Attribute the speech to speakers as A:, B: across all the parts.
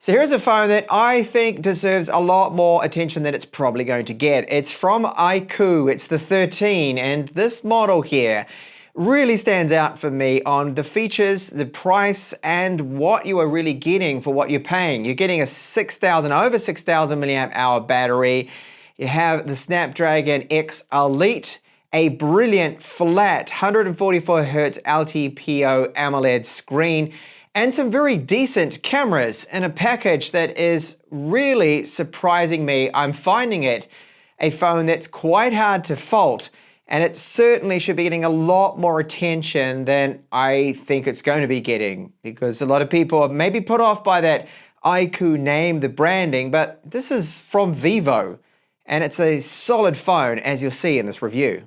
A: So here's a phone that I think deserves a lot more attention than it's probably going to get. It's from IQOO, it's the 13, and this model here really stands out for me on the features, the price, and what you are really getting for what you're paying. You're getting a over 6,000 milliamp hour battery. You have the Snapdragon X Elite, a brilliant flat 144 Hz LTPO AMOLED screen, and some very decent cameras in a package that is really surprising me. I'm finding it a phone that's quite hard to fault, and it certainly should be getting a lot more attention than I think it's going to be getting, because a lot of people are maybe put off by that IQOO name, the branding, but this is from Vivo, and it's a solid phone, as you'll see in this review.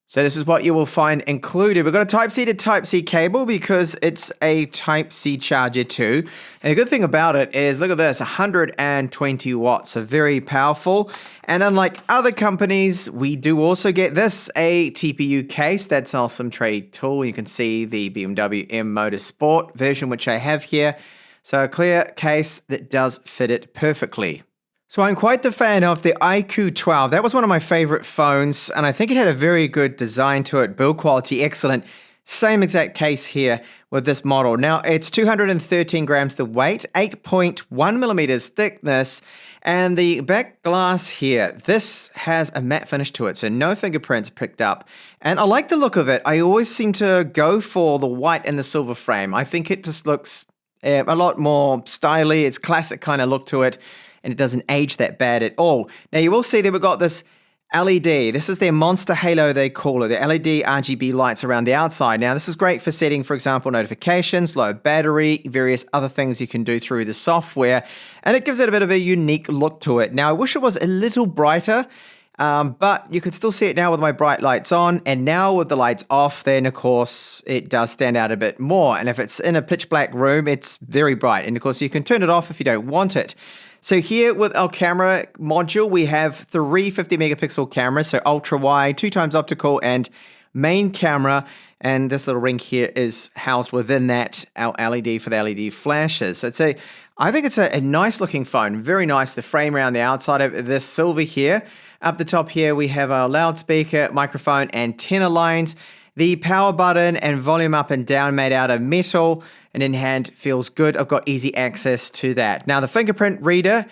A: So this is what you will find included. We've got a Type-C to Type-C cable because it's a Type-C charger too. And the good thing about it is, look at this, 120 watts, so very powerful. And unlike other companies, we do also get this, a TPU case. That's an awesome trade tool. You can see the BMW M Motorsport version, which I have here. So a clear case that does fit it perfectly. So I'm quite the fan of the IQOO 12. That was one of my favorite phones, and I think it had a very good design to it, build quality, excellent. Same exact case here with this model. Now, it's 213 grams the weight, 8.1 millimeters thickness, and the back glass here, this has a matte finish to it, so no fingerprints picked up. And I like the look of it. I always seem to go for the white and the silver frame. I think it just looks a lot more stylish. It's classic kind of look to it, and it doesn't age that bad at all. Now you will see that we've got this LED. This is their Monster Halo, they call it, the LED RGB lights around the outside. Now this is great for setting, for example, notifications, low battery, various other things you can do through the software, and it gives it a bit of a unique look to it. Now I wish it was a little brighter, but you can still see it now with my bright lights on, and now with the lights off, then of course it does stand out a bit more. And if it's in a pitch black room, it's very bright, and of course you can turn it off if you don't want it. So here with our camera module, we have 3 50 megapixel cameras, so ultra wide, 2x optical, and main camera. And this little ring here is housed within that, our LED for the LED flashes. So I think it's a nice looking phone, very nice. The frame around the outside of this silver here. Up the top here, we have our loudspeaker, microphone, antenna lines. The power button and volume up and down made out of metal, and in hand feels good. I've got easy access to that. Now the fingerprint reader,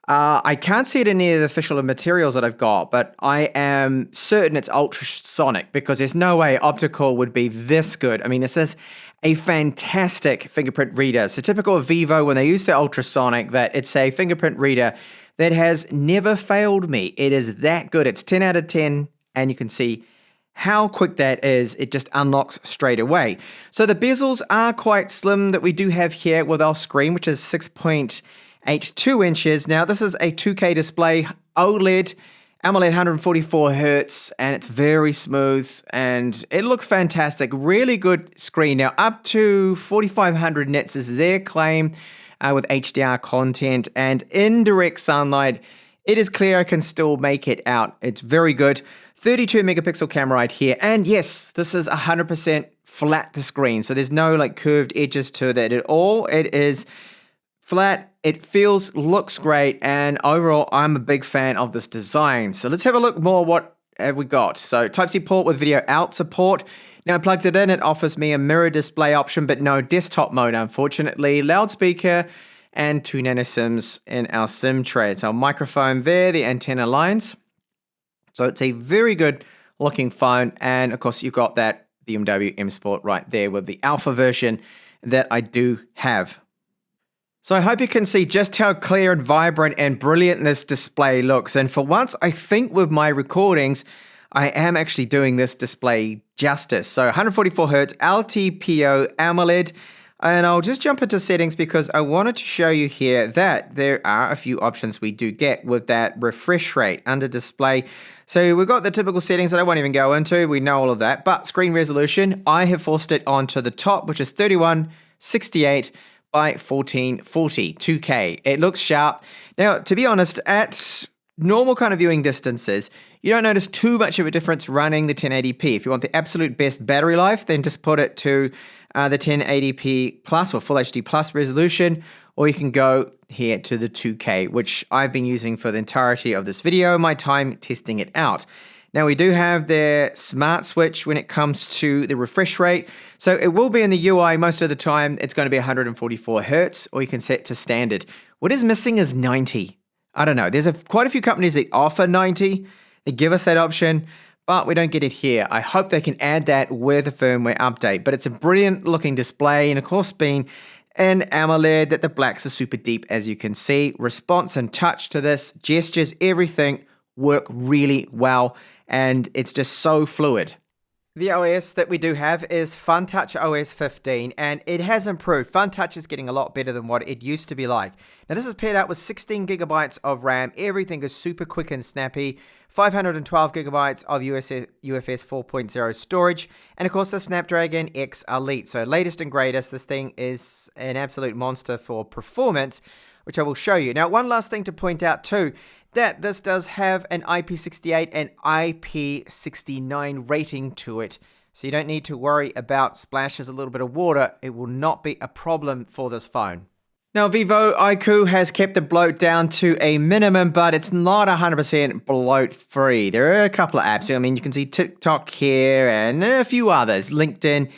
A: I can't see it in any of the official materials that I've got, but I am certain it's ultrasonic because there's no way optical would be this good. I mean, this is a fantastic fingerprint reader. So typical of Vivo when they use the ultrasonic, that it's a fingerprint reader that has never failed me. It is that good. It's 10 out of 10, and you can see how quick that is. It just unlocks straight away. So the bezels are quite slim that we do have here with our screen, which is 6.82 inches. Now this is a 2K display, OLED, AMOLED 144 Hz, and it's very smooth and it looks fantastic. Really good screen. Now up to 4500 nits is their claim with HDR content, and in direct sunlight, it is clear I can still make it out. It's very good. 32 megapixel camera right here. And yes, this is 100% flat the screen. So there's no like curved edges to that at all. It is flat. It looks great. And overall, I'm a big fan of this design. So let's have a look more. What have we got? So Type-C port with video out support. Now I plugged it in. It offers me a mirror display option, but no desktop mode, unfortunately. Loudspeaker and 2 nano SIMs in our SIM tray. It's our microphone there, the antenna lines. So it's a very good looking phone, and of course you've got that BMW M Sport right there with the alpha version that I do have. So I hope you can see just how clear and vibrant and brilliant this display looks, and for once I think with my recordings I am actually doing this display justice. So 144 Hz LTPO AMOLED. And I'll just jump into settings because I wanted to show you here that there are a few options we do get with that refresh rate under display. So we've got the typical settings that I won't even go into. We know all of that. But screen resolution, I have forced it onto the top, which is 3168 by 1440, 2K. It looks sharp. Now, to be honest, at normal kind of viewing distances, you don't notice too much of a difference running the 1080p. If you want the absolute best battery life, then just put it to the 1080p plus or Full HD plus resolution, or you can go here to the 2K, which I've been using for the entirety of this video, my time testing it out. Now we do have their smart switch when it comes to the refresh rate. So it will be in the UI most of the time. It's going to be 144 Hertz, or you can set to standard. What is missing is 90. I don't know. There's quite a few companies that offer 90. They give us that option, but we don't get it here. I hope they can add that with a firmware update. But it's a brilliant looking display, and of course being an AMOLED, that the blacks are super deep, as you can see. Response and touch to this, gestures, everything work really well. And it's just so fluid. The OS that we do have is FunTouch OS 15, and it has improved. FunTouch is getting a lot better than what it used to be like. Now this is paired out with 16 gigabytes of RAM. Everything is super quick and snappy. 512 gigabytes of UFS 4.0 storage, and of course the Snapdragon X Elite. So latest and greatest. This thing is an absolute monster for performance, which I will show you. Now, one last thing to point out too, that this does have an IP68 and IP69 rating to it. So you don't need to worry about splashes, a little bit of water. It will not be a problem for this phone. Now, Vivo IQOO has kept the bloat down to a minimum, but it's not 100% bloat free. There are a couple of apps. I mean, you can see TikTok here and a few others, LinkedIn,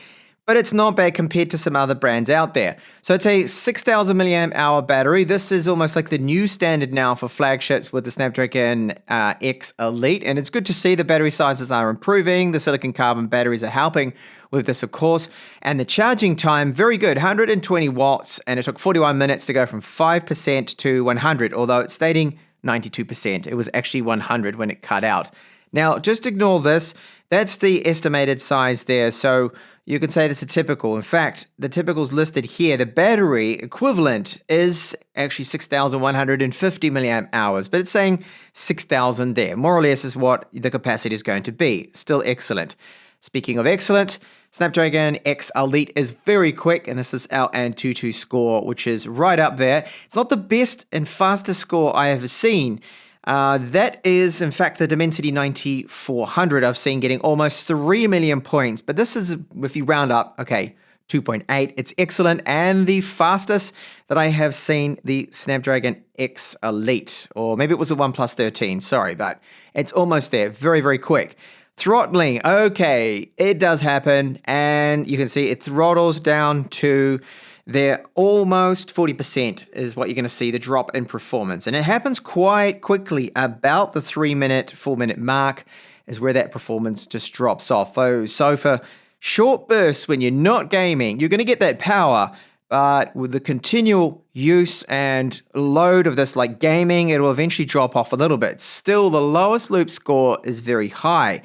A: but it's not bad compared to some other brands out there. So it's a 6,000 milliamp hour battery. This is almost like the new standard now for flagships with the Snapdragon X Elite. And it's good to see the battery sizes are improving. The silicon carbon batteries are helping with this, of course. And the charging time, very good, 120 watts. And it took 41 minutes to go from 5% to 100, although it's stating 92%. It was actually 100 when it cut out. Now, just ignore this. That's the estimated size there. So you can say that's a typical. In fact, the typical is listed here. The battery equivalent is actually 6,150 milliamp hours, but it's saying 6,000 there. More or less is what the capacity is going to be. Still excellent. Speaking of excellent, Snapdragon X Elite is very quick, and this is our Antutu score, which is right up there. It's not the best and fastest score I have seen. That is, in fact, the Dimensity 9400 I've seen getting almost 3 million points. But this is, if you round up, okay, 2.8. It's excellent, and the fastest that I have seen, the Snapdragon X Elite. Or maybe it was the OnePlus 13, sorry, but it's almost there. Very, very quick. Throttling, okay, it does happen, and you can see it throttles down to there almost 40% is what you're going to see, the drop in performance. And it happens quite quickly. About the 3-minute, 4-minute mark is where that performance just drops off. So for short bursts when you're not gaming, you're going to get that power. But with the continual use and load of this like gaming, it will eventually drop off a little bit. Still, the lowest loop score is very high.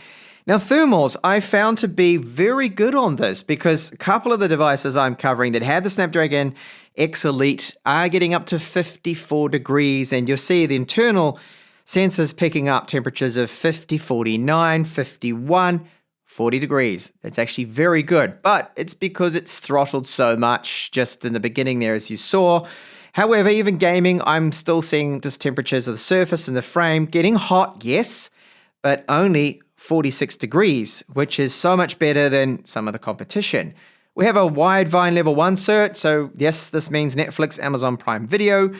A: Now, thermals, I found to be very good on this because a couple of the devices I'm covering that have the Snapdragon X Elite are getting up to 54 degrees, and you'll see the internal sensors picking up temperatures of 50, 49, 51, 40 degrees. That's actually very good, but it's because it's throttled so much just in the beginning there, as you saw. However, even gaming, I'm still seeing just temperatures of the surface and the frame getting hot, yes, but only 46 degrees, which is so much better than some of the competition. We have a Widevine level 1 cert, so yes, this means Netflix, Amazon Prime Video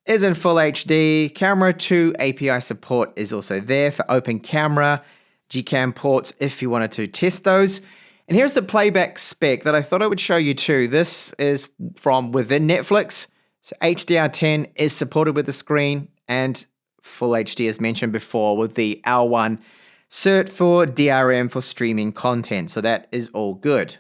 A: is in full HD. Camera 2 API support is also there for open camera, Gcam ports if you wanted to test those. And here's the playback spec that I thought I would show you too. This is from within Netflix. So HDR10 is supported with the screen, and full HD as mentioned before with the L1 cert for DRM for streaming content. So that is all good.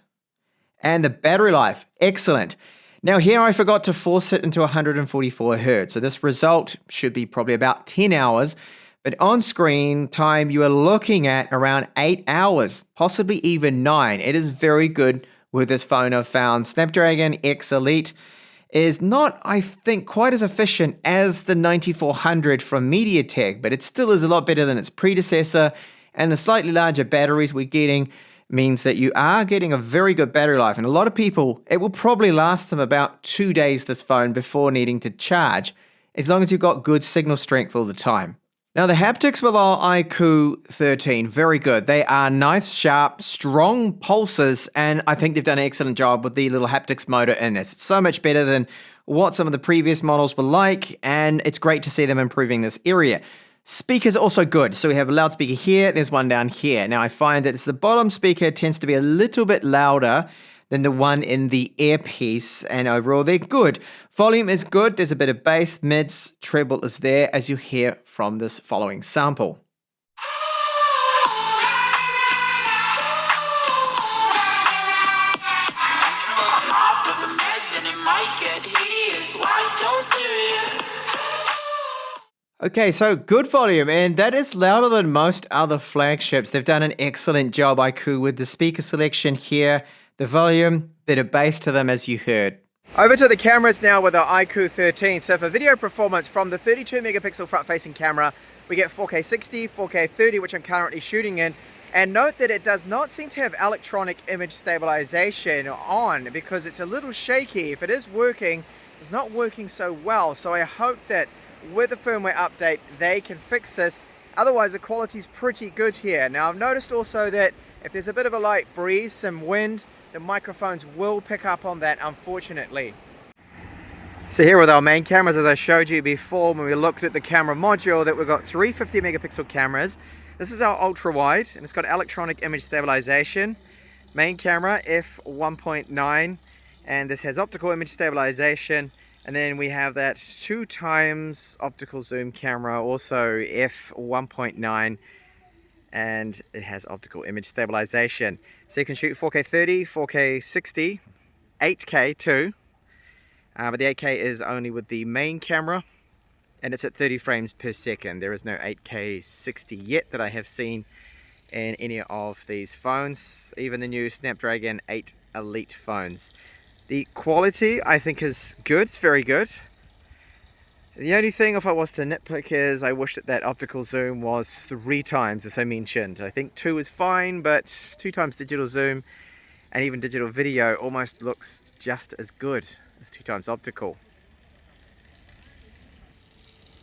A: And the battery life, excellent. Now here I forgot to force it into 144 Hertz. So this result should be probably about 10 hours. But on screen time, you are looking at around 8 hours, possibly even 9. It is very good with this phone I've found. Snapdragon X Elite is not, I think, quite as efficient as the 9400 from MediaTek, but it still is a lot better than its predecessor. And the slightly larger batteries we're getting means that you are getting a very good battery life. And a lot of people, it will probably last them about 2 days, this phone, before needing to charge, as long as you've got good signal strength all the time. Now, the haptics with our IQOO 13, very good. They are nice, sharp, strong pulses, and I think they've done an excellent job with the little haptics motor in this. It's so much better than what some of the previous models were like, and it's great to see them improving this area. Speakers are also good. So we have a loudspeaker here, there's one down here. Now I find that the bottom speaker tends to be a little bit louder than the one in the earpiece, and overall they're good. Volume is good, there's a bit of bass, mids, treble is there, as you hear from this following sample. Okay, so good volume, and that is louder than most other flagships. They've done an excellent job, IQOO, with the speaker selection here, the volume, bit of bass to them as you heard. Over to the cameras now with our IQOO 13. So for video performance from the 32 megapixel front-facing camera, we get 4K 60, 4K 30, which I'm currently shooting in. And note that it does not seem to have electronic image stabilization on because it's a little shaky. If it is working, it's not working so well. So I hope that with the firmware update, they can fix this. Otherwise, the quality is pretty good here. Now, I've noticed also that if there's a bit of a light breeze, some wind, the microphones will pick up on that, unfortunately. So here with our main cameras, as I showed you before when we looked at the camera module, that we've got three 50 megapixel cameras. This is our ultra wide, and it's got electronic image stabilization. Main camera f1.9, and this has optical image stabilization. And then we have that 2x optical zoom camera, also f1.9, and it has optical image stabilization. So you can shoot 4K 30, 4K 60, 8K too. But the 8K is only with the main camera, and it's at 30 frames per second. There is no 8K 60 yet that I have seen in any of these phones, even the new Snapdragon 8 Elite phones. The quality, I think, is good. It's very good. The only thing, if I was to nitpick, is I wish that optical zoom was 3x, as I mentioned. I think 2 is fine, but 2x digital zoom and even digital video almost looks just as good as 2x optical.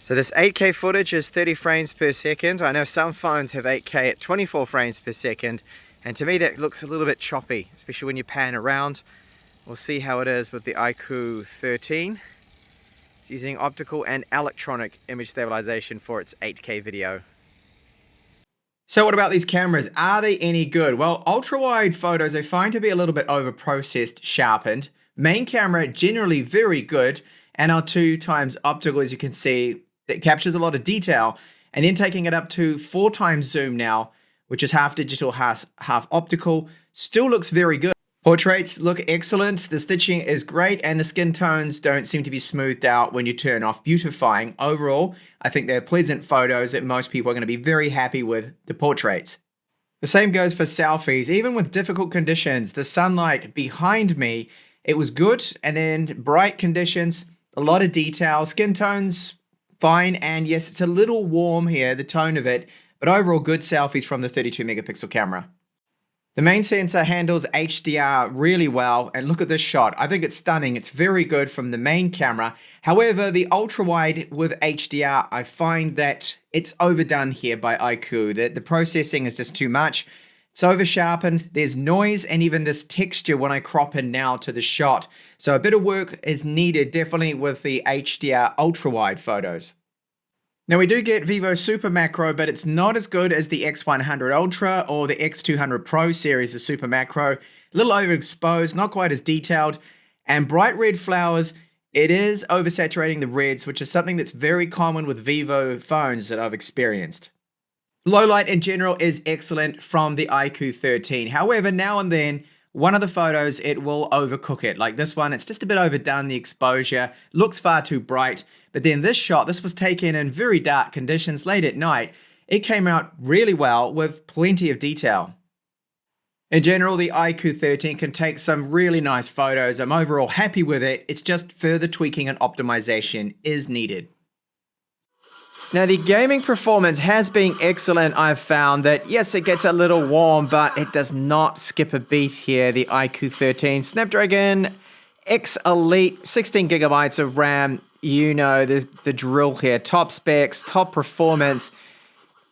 A: So this 8K footage is 30 frames per second. I know some phones have 8K at 24 frames per second, and to me that looks a little bit choppy, especially when you pan around. We'll see how it is with the IQOO 13. It's using optical and electronic image stabilization for its 8K video. So what about these cameras? Are they any good? Well, ultra-wide photos I find to be a little bit over-processed, sharpened. Main camera, generally very good. And our 2x optical, as you can see, that captures a lot of detail. And then taking it up to 4x zoom now, which is half digital, half optical, still looks very good. Portraits look excellent, the stitching is great, and the skin tones don't seem to be smoothed out when you turn off beautifying. Overall, I think they're pleasant photos that most people are going to be very happy with the portraits. The same goes for selfies. Even with difficult conditions, the sunlight behind me, it was good, and then bright conditions, a lot of detail, skin tones fine, and yes, it's a little warm here, the tone of it, but overall good selfies from the 32 megapixel camera. The main sensor handles HDR really well, and look at this shot. I think it's stunning. It's very good from the main camera. However, the ultra-wide with HDR, I find that it's overdone here by IQOO. The processing is just too much. It's over-sharpened. There's noise and even this texture when I crop in now to the shot. So a bit of work is needed, definitely with the HDR ultra-wide photos. Now we do get Vivo Super Macro, but it's not as good as the X100 Ultra or the X200 Pro series, the Super Macro. A little overexposed, not quite as detailed, and bright red flowers, it is oversaturating the reds, which is something that's very common with Vivo phones that I've experienced. Low light in general is excellent from the IQOO 13. However, now and then, one of the photos, it will overcook it. Like this one, it's just a bit overdone, the exposure, looks far too bright. But then this shot, this was taken in very dark conditions late at night. It came out really well with plenty of detail. In general, the IQOO 13 can take some really nice photos. I'm overall happy with it. It's just further tweaking and optimization is needed. Now the gaming performance has been excellent. I've found that yes, it gets a little warm, but it does not skip a beat here. The IQOO 13 Snapdragon X Elite, 16 gigabytes of RAM. You know the drill here. Top specs, top performance.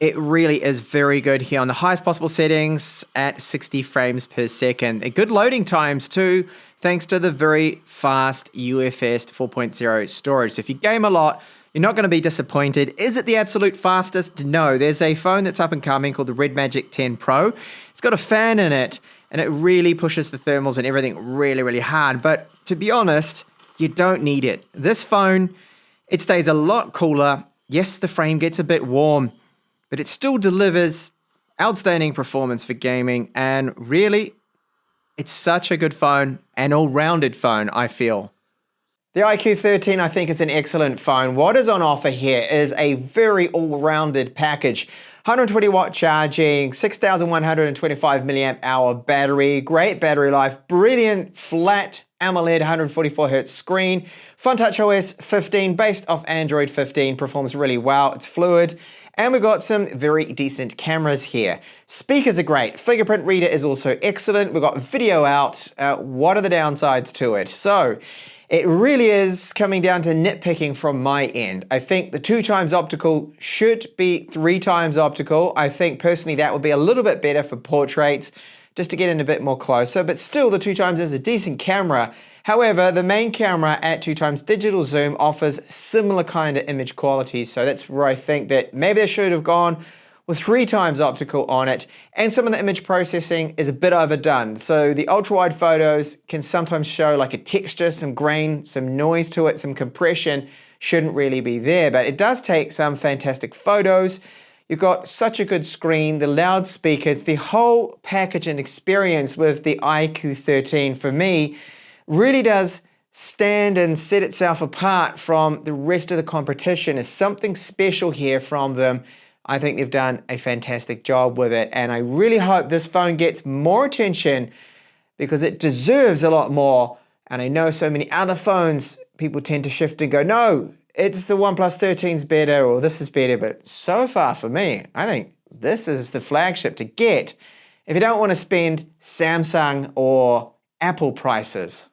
A: It really is very good here on the highest possible settings at 60 frames per second. Good loading times too. thanks to the very fast UFS 4.0 storage. So if you game a lot, you're not going to be disappointed. Is it the absolute fastest? No. There's a phone that's up and coming called the Red Magic 10 Pro. It's got a fan in it, and it really pushes the thermals and everything really, really hard. But to be honest, you don't need it. This phone, it stays a lot cooler. Yes, the frame gets a bit warm, but it still delivers outstanding performance for gaming. And really, it's such a good phone, an all-rounded phone, I feel. The IQOO 13, I think, is an excellent phone. What is on offer here is a very all-rounded package. 120 watt charging, 6,125 milliamp hour battery, great battery life, brilliant flat AMOLED 144 Hz screen, Fun Touch OS 15 based off Android 15, performs really well, it's fluid, and we've got some very decent cameras here. Speakers are great, fingerprint reader is also excellent, we've got video out. What are the downsides to it? So, it really is coming down to nitpicking from my end. I think the 2x optical should be 3x optical. I think personally that would be a little bit better for portraits, just to get in a bit more closer, but still the 2x is a decent camera. However, the main camera at 2x digital zoom offers similar kind of image quality, so that's where I think that maybe they should have gone with 3x optical on it, and some of the image processing is a bit overdone. So the ultra-wide photos can sometimes show like a texture, some grain, some noise to it, some compression shouldn't really be there, but it does take some fantastic photos. You've got such a good screen, the loudspeakers, the whole package and experience with the IQOO 13 for me really does stand and set itself apart from the rest of the competition. There's something special here from them. I think they've done a fantastic job with it, and I really hope this phone gets more attention because it deserves a lot more. And I know so many other phones, people tend to shift and go, no, it's the OnePlus 13's better, or this is better, but so far for me, I think this is the flagship to get if you don't want to spend Samsung or Apple prices.